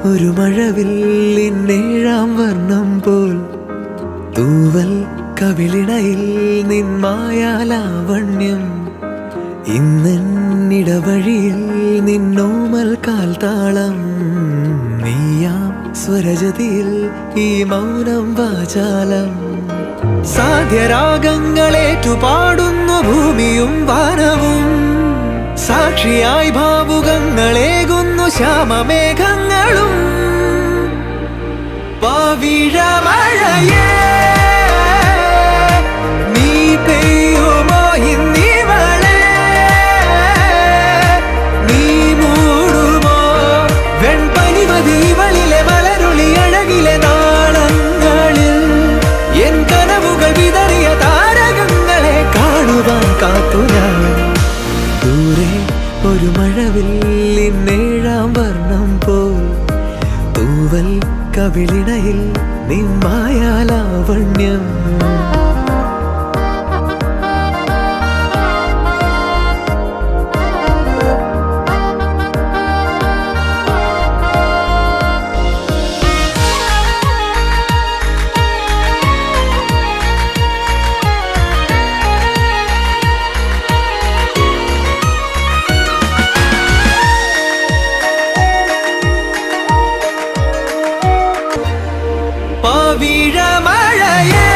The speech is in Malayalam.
ഒരു മഴവില്ലിന്നേഴാം വർണ്ണം പോൽ തൂവൽ കവിളിണയിൽ നിന്മായാലാവണ്യം ഇന്നിടവഴിയിൽ നിന്നോമൽ കാൽത്താളം നീയാം സ്വരജതിയിൽ ഈ മൗനം വാചാലം സാധ്യരാഗങ്ങളേറ്റുപാടുന്നു ഭൂമിയും വാനവും സാക്ഷിയായി ഭാവുകങ്ങളേകുന്നു ശ്യാമമേഘങ്ങളും പവിഴമഴയേ നീ പെയ്യുമോ ഇന്നിവളെ നീ മൂടുമോ വെൺപനിമതിവളിലെ മലരുളി അഴകിലെ നാളങ്ങളിൽ എൻ കനവുകൾ വിതറിയ താരകങ്ങളെ കാണുവാൻ കാത്തു ഞാൻ ദൂരെ ഒരു മഴവില്ലിന്നേഴാം വർണ്ണം പോൽ തൂവൽ കവിളിണയിൽ നിന്മായാലാവണ്യം പവിഴമഴയേ